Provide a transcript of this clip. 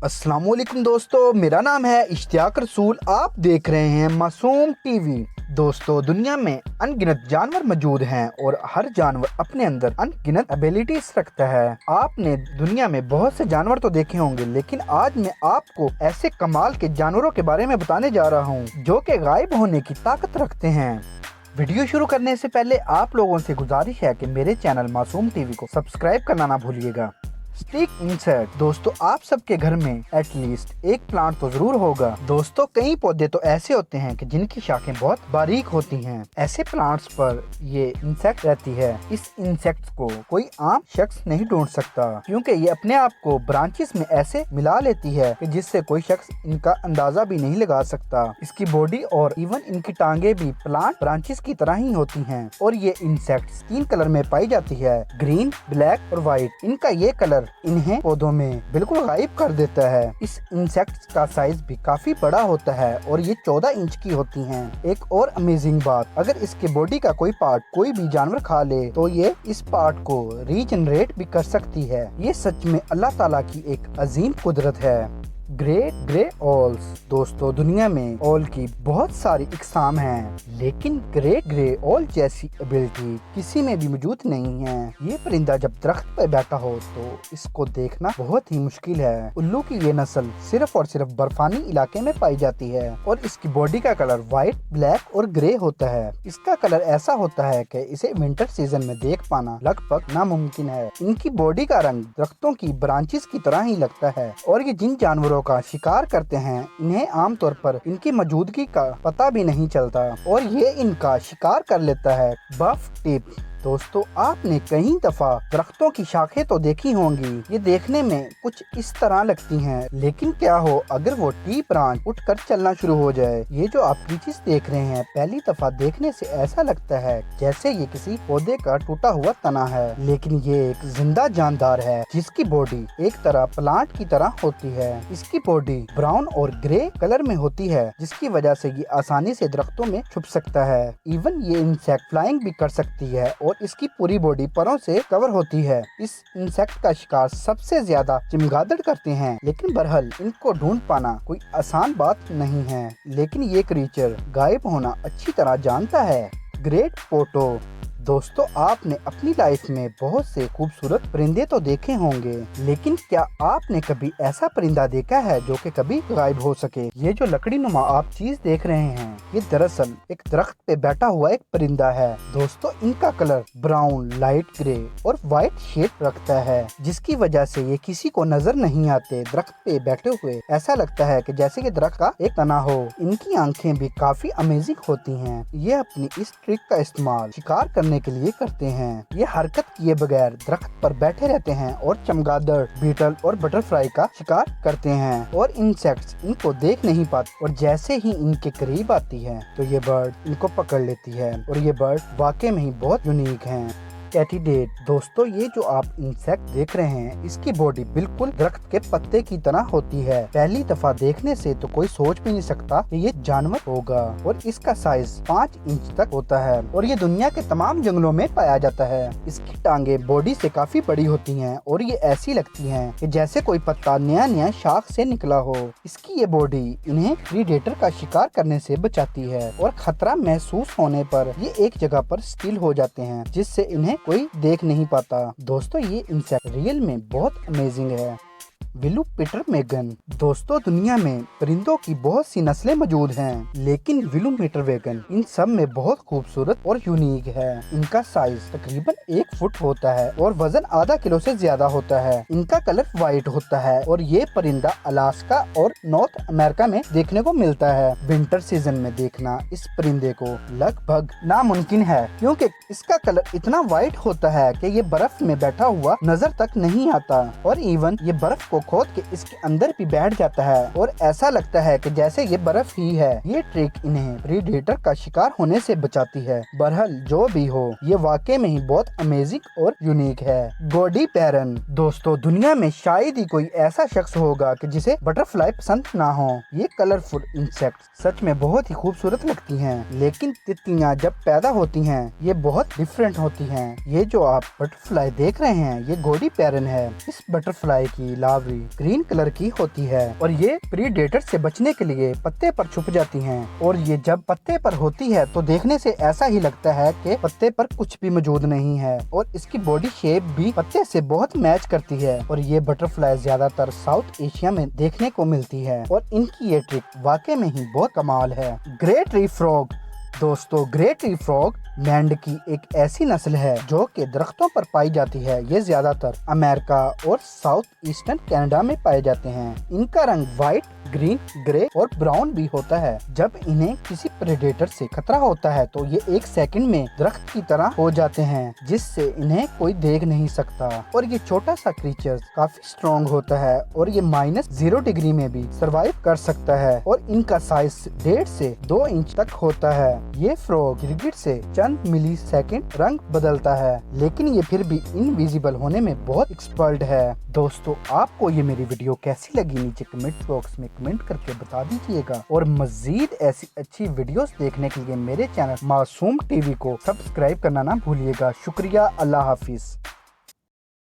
अस्सलाम वालेकुम दोस्तों, मेरा नाम है इश्तियाक रसूल। आप देख रहे हैं मासूम टीवी। दोस्तों, दुनिया में अनगिनत जानवर मौजूद हैं और हर जानवर अपने अंदर अनगिनत एबिलिटीज रखता है। आपने दुनिया में बहुत से जानवर तो देखे होंगे, लेकिन आज मैं आपको ऐसे कमाल के जानवरों के बारे में बताने जा रहा हूँ जो कि गायब होने की ताकत रखते हैं। वीडियो शुरू करने से पहले आप लोगों से गुजारिश है कि मेरे चैनल मासूम टीवी को सब्सक्राइब करना ना भूलिएगा। Stick insect. दोस्तों, आप सबके घर में एटलीस्ट एक प्लांट तो जरूर होगा। दोस्तों, कई पौधे तो ऐसे होते हैं कि जिनकी शाखें बहुत बारीक होती हैं। ऐसे प्लांट्स पर ये इंसेक्ट रहती है। इस इंसेक्ट को कोई आम शख्स नहीं ढूंढ सकता, क्योंकि ये अपने आप को ब्रांचेस में ऐसे मिला लेती है कि जिससे कोई शख्स इनका अंदाजा भी नहीं लगा सकता। इसकी बॉडी और इवन इनकी टांगे भी प्लांट ब्रांचेस की तरह ही होती हैं। और ये इंसेक्ट 3 कलर में पाई जाती है, ग्रीन, ब्लैक और व्हाइट। इनका ये कलर इन्हें पौधों में बिल्कुल गायब कर देता है। इस इंसेक्ट का साइज भी काफी बड़ा होता है और ये 14 इंच की होती हैं। एक और अमेजिंग बात, अगर इसके बॉडी का कोई पार्ट कोई भी जानवर खा ले तो ये इस पार्ट को रीजनरेट भी कर सकती है। ये सच में अल्लाह ताला की एक अजीम कुदरत है। Great grey owls. दोस्तों, दुनिया में ओल की बहुत सारी इकसाम हैं, लेकिन ग्रेट ग्रे ओल जैसी एबिलिटी किसी में भी मौजूद नहीं है। ये परिंदा जब दरख्त पर बैठा हो तो इसको देखना बहुत ही मुश्किल है। उल्लू की ये नस्ल सिर्फ और सिर्फ बर्फानी इलाके में पाई जाती है और इसकी बॉडी का कलर व्हाइट, ब्लैक और ग्रे होता है। इसका कलर ऐसा होता है कि इसे विंटर सीजन में देख पाना लगभग नामुमकिन है। इनकी बॉडी का रंग दरख्तों की ब्रांचेस की तरह ही लगता है और ये जिन जानवरों का शिकार करते हैं, इन्हें आमतौर पर इनकी मौजूदगी का पता भी नहीं चलता और ये इनका शिकार कर लेता है। बफ टिप। दोस्तों, आपने कई दफा दरख्तों की शाखें तो देखी होंगी। ये देखने में कुछ इस तरह लगती हैं, लेकिन क्या हो अगर वो टी ब्रांच उठकर चलना शुरू हो जाए। ये जो आप क्रीचर्स देख रहे हैं, पहली दफा देखने से ऐसा लगता है जैसे ये किसी पौधे का टूटा हुआ तना है, लेकिन ये एक जिंदा जानदार है जिसकी बॉडी एक तरह प्लांट की तरह होती है। इसकी बॉडी ब्राउन और ग्रे कलर में होती है, जिसकी वजह से ये आसानी से दरख्तों में छुप सकता है। इवन ये इंसेक्ट फ्लाइंग भी कर सकती है और इसकी पूरी बॉडी परों से कवर होती है। इस इंसेक्ट का शिकार सबसे ज्यादा चमगादड़ करते हैं, लेकिन बहरहाल इनको ढूंढ पाना कोई आसान बात नहीं है। लेकिन ये क्रीचर गायब होना अच्छी तरह जानता है। ग्रेट पोटो। दोस्तों, आपने अपनी लाइफ में बहुत से खूबसूरत परिंदे तो देखे होंगे, लेकिन क्या आपने कभी ऐसा परिंदा देखा है जो कि कभी गायब हो सके? ये जो लकड़ी नुमा आप चीज देख रहे हैं, ये दरअसल एक दरख्त पे बैठा हुआ एक परिंदा है। दोस्तों, इनका कलर ब्राउन, लाइट ग्रे और व्हाइट शेड रखता है, जिसकी वजह से ये किसी को नजर नहीं आते। दरख्त पे बैठे हुए ऐसा लगता है कि जैसे कि दरख्त का एक तना हो। इनकी आंखें भी काफी अमेजिंग होती हैं। ये अपनी इस ट्रिक का इस्तेमाल शिकार करने के लिए करते हैं। ये हरकत किए बगैर दरख्त पर बैठे रहते हैं और चमगादड़, बीटल और बटरफ्लाई का शिकार करते हैं और इंसेक्ट्स इनको देख नहीं पाते और जैसे ही इनके करीब आती है तो ये बर्ड इनको पकड़ लेती है और ये बर्ड वाकई में ही बहुत यूनिक हैं। कैटिडेट। दोस्तों, ये जो आप इंसेक्ट देख रहे हैं, इसकी बॉडी बिल्कुल दरख्त के पत्ते की तरह होती है। पहली दफा देखने से तो कोई सोच भी नहीं सकता कि ये जानवर होगा और इसका साइज 5 इंच तक होता है और ये दुनिया के तमाम जंगलों में पाया जाता है। इसकी टांगे बॉडी से काफी बड़ी होती हैं और ये ऐसी लगती हैं कि जैसे कोई पत्ता नया नया शाख से निकला हो। इसकी ये बॉडी इन्हें प्रीडेटर का शिकार करने से बचाती है और खतरा महसूस होने पर ये एक जगह पर स्टिल हो जाते हैं, जिससे इन्हें कोई देख नहीं पाता। दोस्तों, ये इंसेक्ट रियल में बहुत अमेजिंग है। विलू पीटर मैगन। दोस्तों, दुनिया में परिंदों की बहुत सी नस्लें मौजूद हैं, लेकिन विलू पीटर मैगन इन सब में बहुत खूबसूरत और यूनिक है। इनका साइज तकरीबन 1 फुट होता है और वजन आधा किलो से ज्यादा होता है। इनका कलर व्हाइट होता है और ये परिंदा अलास्का और नॉर्थ अमेरिका में देखने को मिलता है। विंटर सीजन में देखना इस परिंदे को लगभग नामुमकिन है, क्योंकि इसका कलर इतना व्हाइट होता है कि ये बर्फ में बैठा हुआ नजर तक नहीं आता और इवन ये बर्फ को खोद के इसके अंदर भी बैठ जाता है और ऐसा लगता है कि जैसे ये बर्फ ही है। ये ट्रिक इन्हें प्रीडेटर का शिकार होने से बचाती है। बहरहाल जो भी हो, ये वाकई में ही बहुत अमेजिंग और यूनिक है। गोडी पैरन। दोस्तों, दुनिया में शायद ही कोई ऐसा शख्स होगा कि जिसे बटरफ्लाई पसंद ना हो। ये कलरफुल इंसेक्ट सच में बहुत ही खूबसूरत लगती हैं, लेकिन तितलियां जब पैदा होती हैं ये बहुत डिफरेंट होती हैं। ये जो आप बटरफ्लाई देख रहे हैं, ये गोडी पैरन है। इस बटरफ्लाई की लार्वा बॉडी ग्रीन कलर की होती है और ये प्रीडेटर से बचने के लिए पत्ते पर छुप जाती हैं और ये जब पत्ते पर होती है तो देखने से ऐसा ही लगता है कि पत्ते पर कुछ भी मौजूद नहीं है और इसकी बॉडी शेप भी पत्ते से बहुत मैच करती है और ये बटरफ्लाई ज्यादातर साउथ एशिया में देखने को मिलती है और इनकी ये ट्रिक वाकई में ही बहुत कमाल है। Great tree frog. दोस्तों, ग्रेट ट्री फ्रॉग मेंढक की एक ऐसी नस्ल है जो कि दरख्तों पर पाई जाती है। ये ज्यादातर अमेरिका और साउथ ईस्टर्न कनाडा में पाए जाते हैं। इनका रंग व्हाइट, ग्रीन, ग्रे और ब्राउन भी होता है। जब इन्हें किसी प्रेडेटर से खतरा होता है तो ये 1 सेकंड में दरख्त की तरह हो जाते हैं जिससे इन्हें कोई देख नहीं सकता और ये छोटा सा क्रीचर काफी स्ट्रॉन्ग होता है और ये -0 डिग्री में भी सरवाइव कर सकता है और इनका साइज 1.5 से 2 इंच तक होता है। ये फ्रॉग गिरगिट से चंद मिली सेकेंड रंग बदलता है लेकिन ये फिर भी इनविजिबल होने में बहुत एक्सपर्ट है। दोस्तों, आपको ये मेरी वीडियो कैसी लगी नीचे कमेंट बॉक्स में कमेंट करके बता दीजिएगा और मजीद ऐसी अच्छी वीडियोस देखने के लिए मेरे चैनल मासूम टीवी को सब्सक्राइब करना ना भूलिएगा। शुक्रिया। अल्लाह हाफिज।